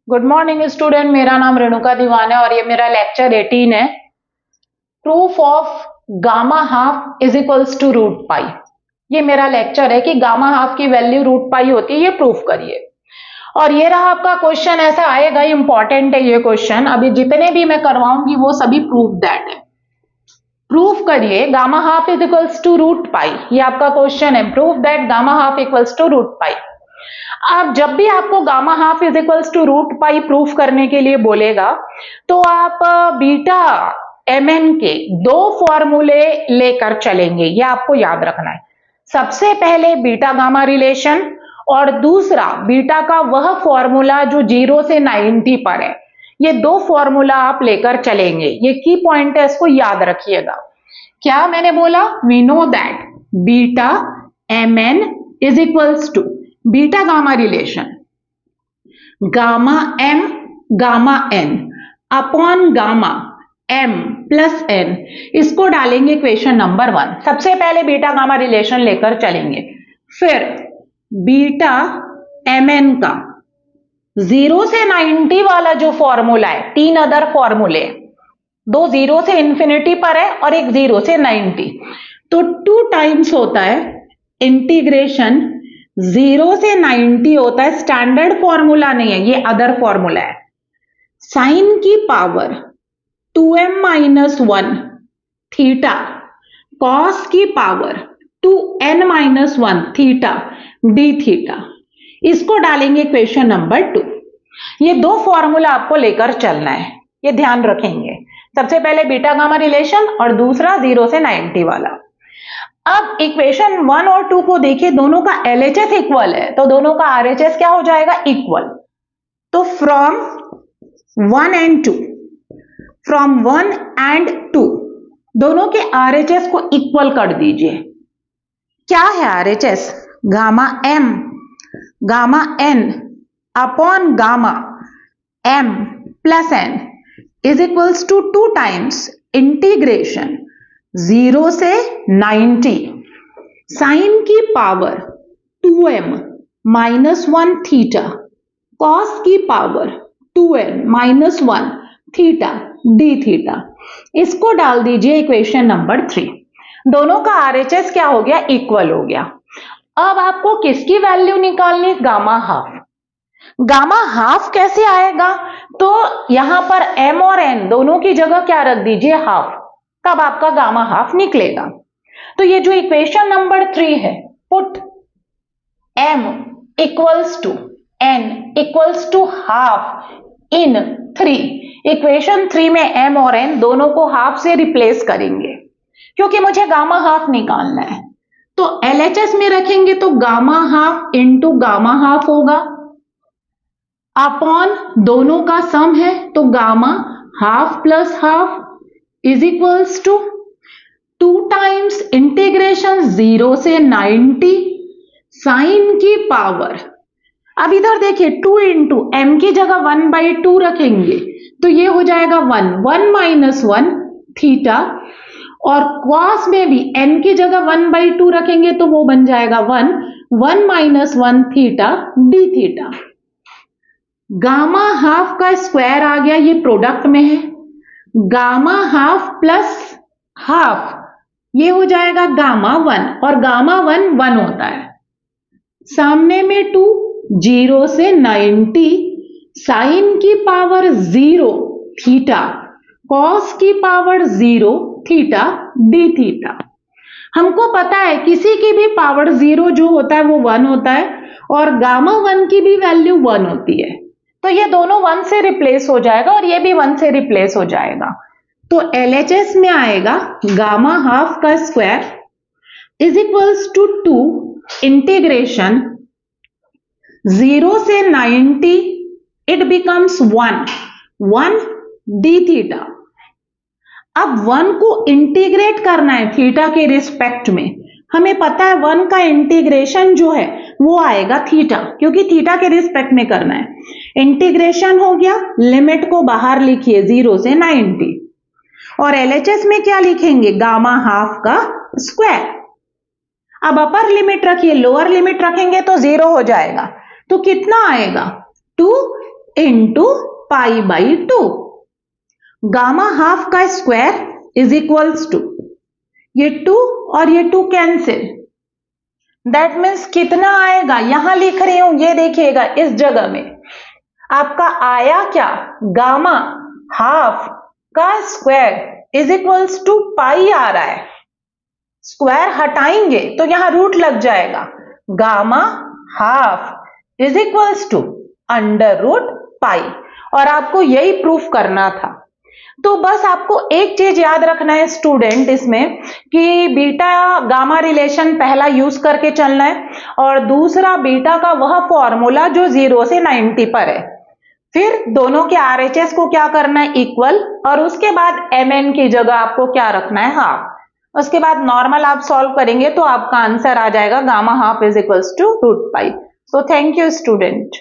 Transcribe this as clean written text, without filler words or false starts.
Good morning student, मेरा नाम रेणुका दीवान है और ये मेरा लेक्चर 18 है। Proof of gamma half is equals to root pi. ये मेरा लेक्चर है कि गामा हाफ की वैल्यू रूट पाई होती है, ये प्रूफ करिए। और ये रहा आपका क्वेश्चन, ऐसा आएगा, इंपॉर्टेंट है ये क्वेश्चन। अभी जितने भी मैं करवाऊंगी वो सभी प्रूफ दैट है। प्रूफ करिए gamma half is equals to root pi, ये आपका क्वेश्चन है। Proof that gamma half equals to root pi. आप जब भी आपको gamma half is equals to root pi proof करने के लिए बोलेगा तो आप बीटा mn के दो फॉर्मूले लेकर चलेंगे, ये आपको याद रखना है। सबसे पहले बीटा गामा रिलेशन और दूसरा बीटा का वह फॉर्मूला जो 0 से 90 पर है। ये दो फॉर्मूला आप लेकर चलेंगे, ये की पॉइंट है, इसको याद रखिएगा। क्या मैंने बोला? We know that beta mn is equals to beta gamma relation gamma m gamma n upon gamma m plus n, इसको डालेंगे इक्वेशन नंबर 1। सबसे पहले बीटा गामा रिलेशन लेकर चलेंगे, फिर बीटा mn का 0 से 90 वाला जो फॉर्मूला है, तीन अदर फॉर्मूले, दो 0 से इंफिनिटी पर है और एक 0 से 90, तो 2 टाइम्स होता है इंटीग्रेशन 0 से 90 होता है। स्टैंडर्ड फॉर्मूला नहीं है, ये अदर फॉर्मूला है। साइन की power 2m minus 1 theta cos की power 2n minus 1 theta D theta, इसको डालेंगे इक्वेशन नंबर 2। ये दो फॉर्मूला आपको लेकर चलना है, ये ध्यान रखेंगे। सबसे पहले बीटा गामा रिलेशन और दूसरा 0 से 90 वाला। अब इक्वेशन 1 और 2 को देखिए, दोनों का LHS इक्वल है, तो दोनों का RHS क्या हो जाएगा? इक्वल। तो फ्रॉम 1 एंड 2, फ्रॉम 1 एंड 2 दोनों के RHS को इक्वल कर दीजिए। क्या है RHS? Gamma m gamma n upon gamma m plus n is equals to 2 times integration 0 से 90 साइन की power 2m minus 1 theta cos की power 2n minus 1 theta D theta, इसको डाल दीजिए इक्वेशन नंबर 3। दोनों का RHS क्या हो गया? इक्वल हो गया। अब आपको किसकी वैल्यू निकालनी? Gamma half. गामा हाफ कैसे आएगा? तो यहां पर m और n दोनों की जगह क्या रख दीजिए? हाफ, तब आपका गामा हाफ निकलेगा। तो ये जो इक्वेशन नंबर 3 है, put m equals to n equals to half in 3। Equation 3 में m और n दोनों को हाफ से रिप्लेस करेंगे, क्योंकि मुझे गामा हाफ निकालना है। तो LHS में रखेंगे तो gamma half into gamma half होगा, अपॉन दोनों का सम है तो gamma half plus half is equals to 2 times integration 0 से 90 साइन की पावर, अब इधर देखिए 2 इंटू m की जगह 1/2 रखेंगे तो ये हो जाएगा 1 माइनस 1 थीटा, और कॉस में भी n की जगह 1/2 रखेंगे तो वो बन जाएगा 1 minus 1 theta D theta. Gamma half का स्क्वायर आ गया, ये प्रोडक्ट में है। गामा हाफ प्लस हाफ ये हो जाएगा गामा 1, और गामा 1 होता है। सामने में 2, 0 से 90 साइन की पावर 0 थीटा कॉस की पावर 0 थीटा डी थीटा। हमको पता है किसी की भी पावर 0 जो होता है वो 1 होता है, और गामा 1 की भी वैल्यू 1 होती है, तो ये दोनों 1 से रिप्लेस हो जाएगा और ये भी 1 से रिप्लेस हो जाएगा। तो LHS में आएगा गामा हाफ का square is equals to 2 integration 0 से 90 इट बिकम्स 1 डी थीटा। अब 1 को इंटीग्रेट करना है थीटा के रिस्पेक्ट में। हमें पता है 1 का इंटीग्रेशन जो है वो आएगा थीटा, क्योंकि थीटा के रिस्पेक्ट में करना है। इंटीग्रेशन हो गया, लिमिट को बाहर लिखिए 0 से 90, और LHS में क्या लिखेंगे? गामा हाफ का स्क्वायर। अब अपर लिमिट रखिए, लोअर लिमिट रखेंगे तो 0 हो जाएगा, तो कितना आएगा? 2 into pi by 2। Gamma half का स्क्वायर इज इक्वल्स टू, ये 2 और ये 2 कैंसिल, दैट मीन्स कितना आएगा, यहां लिख रही हूं, ये देखिएगा इस जगह में आपका आया क्या, गामा हाफ का square is equals to pi आ रहा है। स्क्वायर हटाएंगे तो यहां रूट लग जाएगा, gamma half is equals to under root pi, और आपको यही प्रूफ करना था। तो बस आपको एक चीज याद रखना है स्टूडेंट इसमें, कि बीटा गामा रिलेशन पहला यूज करके चलना है, और दूसरा बीटा का वह फॉर्मूला जो 0 से 90 पर है, फिर दोनों के आरएचएस को क्या करना है, इक्वल, और उसके बाद एमएन की जगह आपको क्या रखना है, हाफ। उसके बाद नॉर्मल आप सॉल्व करेंगे तो आपका आंसर आ जाएगा gamma half is equals to root pi. So thank you student.